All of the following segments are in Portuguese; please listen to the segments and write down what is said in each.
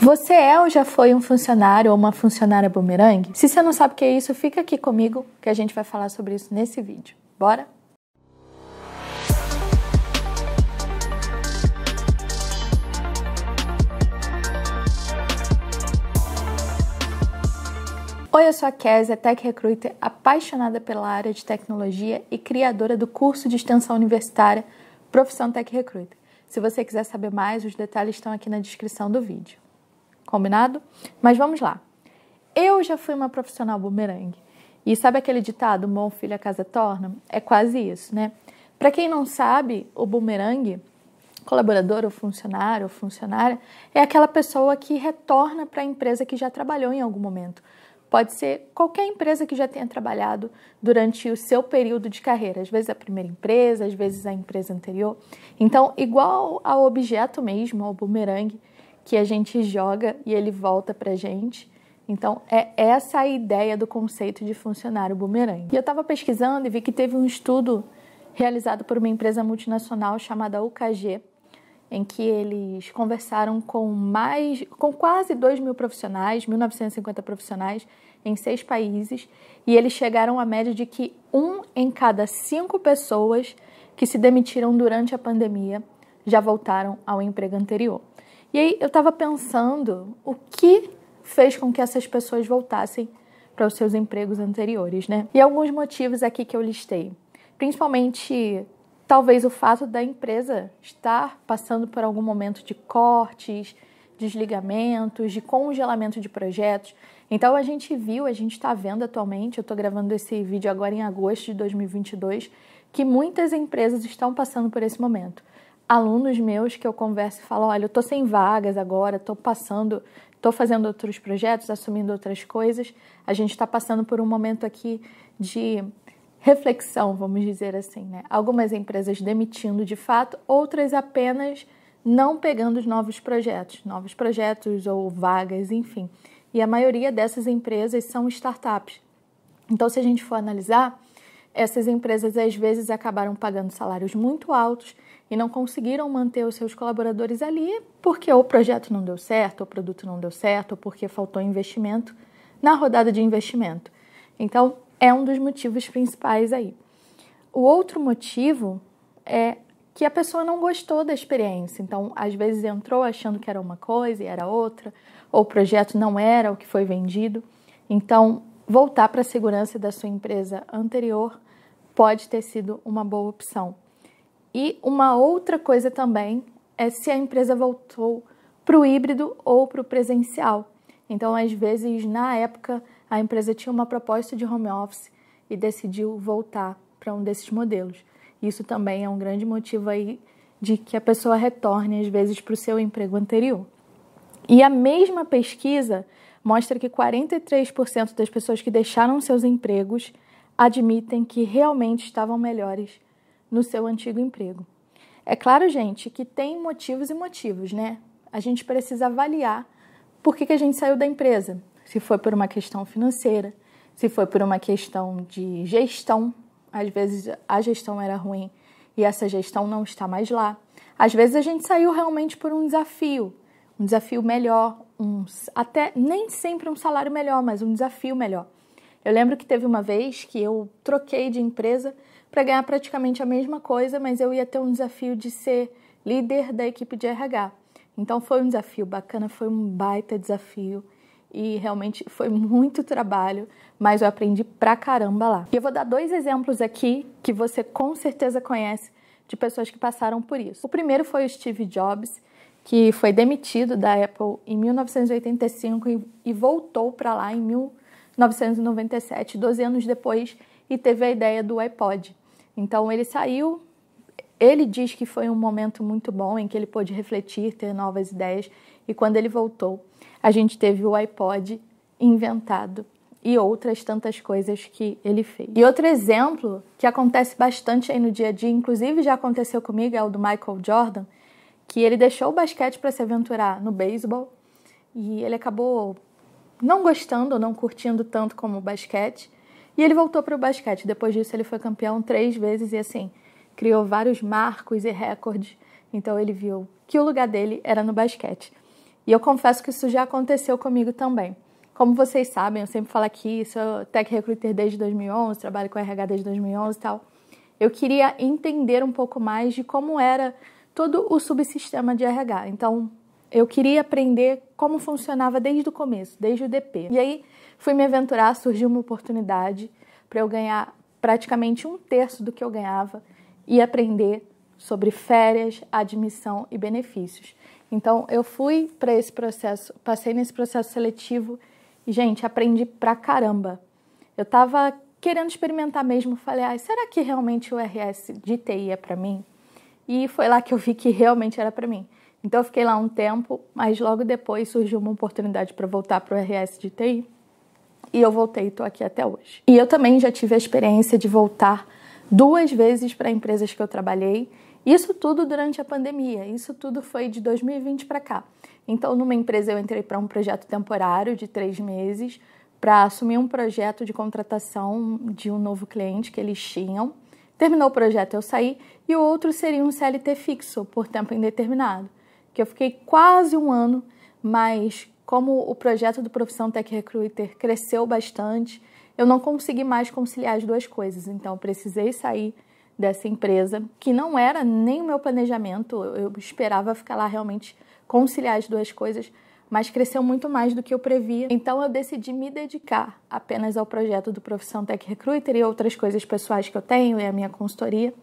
Você é ou já foi um funcionário ou uma funcionária bumerangue? Se você não sabe o que é isso, fica aqui comigo que a gente vai falar sobre isso nesse vídeo. Bora? Oi, eu sou a Kézia, Tech Recruiter, apaixonada pela área de tecnologia e criadora do curso de extensão universitária Profissão Tech Recruiter. Se você quiser saber mais, os detalhes estão aqui na descrição do vídeo. Combinado? Mas vamos lá. Eu já fui uma profissional bumerangue. E sabe aquele ditado, bom filho a casa torna? É quase isso, né? Para quem não sabe, o bumerangue, colaborador ou funcionária, é aquela pessoa que retorna para a empresa que já trabalhou em algum momento. Pode ser qualquer empresa que já tenha trabalhado durante o seu período de carreira. Às vezes a primeira empresa, às vezes a empresa anterior. Então, igual ao objeto mesmo, ao bumerangue, que a gente joga e ele volta pra gente. Então, é essa a ideia do conceito de funcionário bumerangue. E eu estava pesquisando e vi que teve um estudo realizado por uma empresa multinacional chamada UKG, em que eles conversaram com quase 2.000 profissionais, 1.950 profissionais em 6 países, e eles chegaram à média de que 1 em cada 5 pessoas que se demitiram durante a pandemia já voltaram ao emprego anterior. E aí eu estava pensando o que fez com que essas pessoas voltassem para os seus empregos anteriores, né? E alguns motivos aqui que eu listei. Principalmente, talvez o fato da empresa estar passando por algum momento de cortes, desligamentos, de congelamento de projetos. Então a gente está vendo atualmente, eu estou gravando esse vídeo agora em agosto de 2022, que muitas empresas estão passando por esse momento. Alunos meus que eu converso e falo, olha, eu estou sem vagas agora, estou fazendo outros projetos, assumindo outras coisas. A gente está passando por um momento aqui de reflexão, vamos dizer assim, né? Algumas empresas demitindo de fato, outras apenas não pegando os novos projetos ou vagas, enfim. E a maioria dessas empresas são startups. Então, se a gente for analisar, essas empresas às vezes acabaram pagando salários muito altos e não conseguiram manter os seus colaboradores ali porque o projeto não deu certo, o produto não deu certo, ou porque faltou investimento na rodada de investimento. Então, é um dos motivos principais aí. O outro motivo é que a pessoa não gostou da experiência. Então, às vezes entrou achando que era uma coisa e era outra, ou o projeto não era o que foi vendido. Então, voltar para a segurança da sua empresa anterior pode ter sido uma boa opção. E uma outra coisa também é se a empresa voltou para o híbrido ou para o presencial. Então, às vezes, na época, a empresa tinha uma proposta de home office e decidiu voltar para um desses modelos. Isso também é um grande motivo aí de que a pessoa retorne, às vezes, para o seu emprego anterior. E a mesma pesquisa mostra que 43% das pessoas que deixaram seus empregos admitem que realmente estavam melhores no seu antigo emprego. É claro, gente, que tem motivos e motivos, né? A gente precisa avaliar por que a gente saiu da empresa. Se foi por uma questão financeira, se foi por uma questão de gestão. Às vezes a gestão era ruim e essa gestão não está mais lá. Às vezes a gente saiu realmente por um desafio melhor, até nem sempre um salário melhor, mas um desafio melhor. Eu lembro que teve uma vez que eu troquei de empresa para ganhar praticamente a mesma coisa, mas eu ia ter um desafio de ser líder da equipe de RH. Então foi um desafio bacana, foi um baita desafio e realmente foi muito trabalho, mas eu aprendi pra caramba lá. E eu vou dar 2 exemplos aqui que você com certeza conhece de pessoas que passaram por isso. O primeiro foi o Steve Jobs, que foi demitido da Apple em 1985 e voltou para lá em 1997, 12 anos depois, e teve a ideia do iPod. Então ele saiu, ele diz que foi um momento muito bom em que ele pôde refletir, ter novas ideias, e quando ele voltou, a gente teve o iPod inventado e outras tantas coisas que ele fez. E outro exemplo que acontece bastante aí no dia a dia, inclusive já aconteceu comigo, é o do Michael Jordan, que ele deixou o basquete para se aventurar no beisebol e ele acabou não gostando ou não curtindo tanto como o basquete e ele voltou para o basquete. Depois disso ele foi campeão 3 vezes e assim, criou vários marcos e recordes. Então ele viu que o lugar dele era no basquete. E eu confesso que isso já aconteceu comigo também. Como vocês sabem, eu sempre falo aqui, sou Tech Recruiter desde 2011, trabalho com RH desde 2011 e tal. Eu queria entender um pouco mais de como era todo o subsistema de RH. Então, eu queria aprender como funcionava desde o começo, desde o DP. E aí, fui me aventurar, surgiu uma oportunidade para eu ganhar praticamente 1/3 do que eu ganhava e aprender sobre férias, admissão e benefícios. Então, eu fui para esse processo, passei nesse processo seletivo e, gente, aprendi pra caramba. Eu estava querendo experimentar mesmo, falei, será que realmente o RS de TI é para mim? E foi lá que eu vi que realmente era para mim. Então eu fiquei lá um tempo, mas logo depois surgiu uma oportunidade para voltar para o RS de TI e eu voltei e estou aqui até hoje. E eu também já tive a experiência de voltar 2 vezes para empresas que eu trabalhei, isso tudo durante a pandemia, isso tudo foi de 2020 para cá. Então numa empresa eu entrei para um projeto temporário de 3 meses, para assumir um projeto de contratação de um novo cliente que eles tinham. Terminou o projeto, eu saí, e o outro seria um CLT fixo, por tempo indeterminado, que eu fiquei quase 1 ano, mas como o projeto do Profissão Tech Recruiter cresceu bastante, eu não consegui mais conciliar as 2 coisas, então eu precisei sair dessa empresa, que não era nem o meu planejamento, eu esperava ficar lá realmente conciliar as 2 coisas, mas cresceu muito mais do que eu previa. Então eu decidi me dedicar apenas ao projeto do Profissão Tech Recruiter e outras coisas pessoais que eu tenho e a minha consultoria.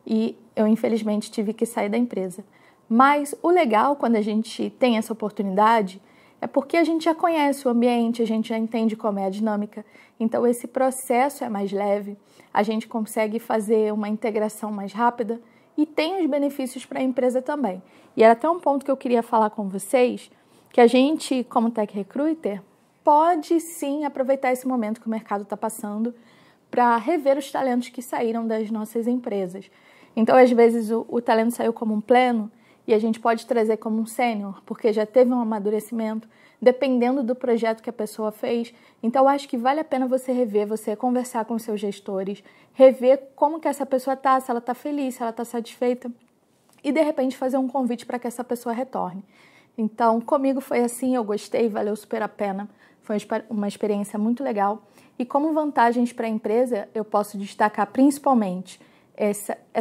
E eu, infelizmente, tive que sair da empresa. Mas o legal, quando a gente tem essa oportunidade, é porque a gente já conhece o ambiente, a gente já entende como é a dinâmica. Então esse processo é mais leve, a gente consegue fazer uma integração mais rápida e tem os benefícios para a empresa também. E era até um ponto que eu queria falar com vocês, que a gente, como Tech Recruiter, pode sim aproveitar esse momento que o mercado está passando para rever os talentos que saíram das nossas empresas. Então, às vezes, o talento saiu como um pleno e a gente pode trazer como um sênior, porque já teve um amadurecimento, dependendo do projeto que a pessoa fez. Então, eu acho que vale a pena você rever, você conversar com os seus gestores, rever como que essa pessoa está, se ela está feliz, se ela está satisfeita, e, de repente, fazer um convite para que essa pessoa retorne. Então, comigo foi assim, eu gostei, valeu super a pena, foi uma experiência muito legal. E como vantagens para a empresa, eu posso destacar principalmente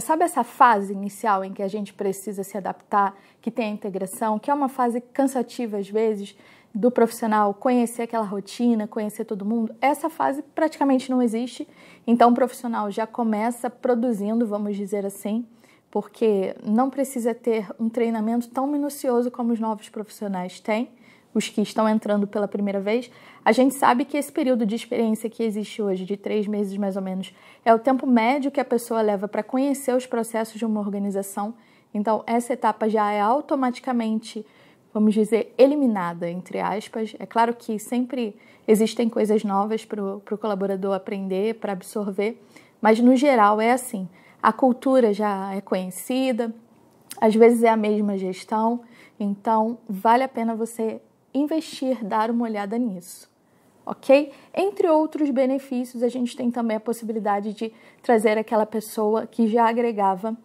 sabe essa fase inicial em que a gente precisa se adaptar, que tem a integração, que é uma fase cansativa às vezes, do profissional conhecer aquela rotina, conhecer todo mundo? Essa fase praticamente não existe, então o profissional já começa produzindo, vamos dizer assim, porque não precisa ter um treinamento tão minucioso como os novos profissionais têm, os que estão entrando pela primeira vez. A gente sabe que esse período de experiência que existe hoje, de 3 meses mais ou menos, é o tempo médio que a pessoa leva para conhecer os processos de uma organização. Então, essa etapa já é automaticamente, vamos dizer, eliminada, entre aspas. É claro que sempre existem coisas novas para o colaborador aprender, para absorver, mas no geral é assim. A cultura já é conhecida, às vezes é a mesma gestão, então vale a pena você investir, dar uma olhada nisso, ok? Entre outros benefícios, a gente tem também a possibilidade de trazer aquela pessoa que já agregava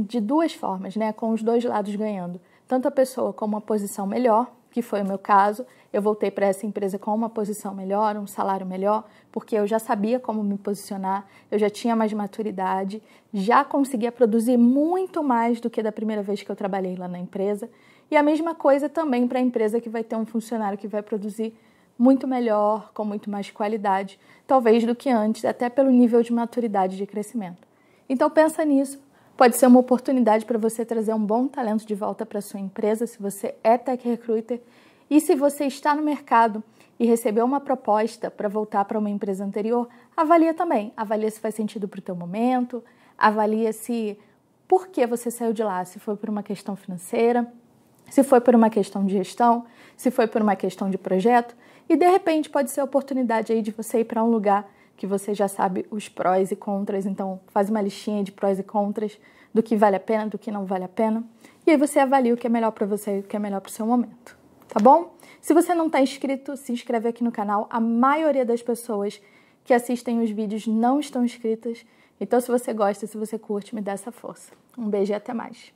de 2 formas, né? Com os 2 lados ganhando. Tanto a pessoa com uma posição melhor, que foi o meu caso, eu voltei para essa empresa com uma posição melhor, um salário melhor, porque eu já sabia como me posicionar, eu já tinha mais maturidade, já conseguia produzir muito mais do que da primeira vez que eu trabalhei lá na empresa. E a mesma coisa também para a empresa que vai ter um funcionário que vai produzir muito melhor, com muito mais qualidade, talvez do que antes, até pelo nível de maturidade de crescimento. Então pensa nisso. Pode ser uma oportunidade para você trazer um bom talento de volta para a sua empresa, se você é Tech Recruiter. E se você está no mercado e recebeu uma proposta para voltar para uma empresa anterior, avalia também. Avalia se faz sentido para o teu momento, avalia se por que você saiu de lá, se foi por uma questão financeira, se foi por uma questão de gestão, se foi por uma questão de projeto. E de repente pode ser a oportunidade aí de você ir para um lugar que você já sabe os prós e contras, então faz uma listinha de prós e contras do que vale a pena, do que não vale a pena, e aí você avalia o que é melhor para você e o que é melhor para o seu momento, tá bom? Se você não está inscrito, se inscreve aqui no canal. A maioria das pessoas que assistem os vídeos não estão inscritas, então se você gosta, se você curte, me dá essa força. Um beijo e até mais.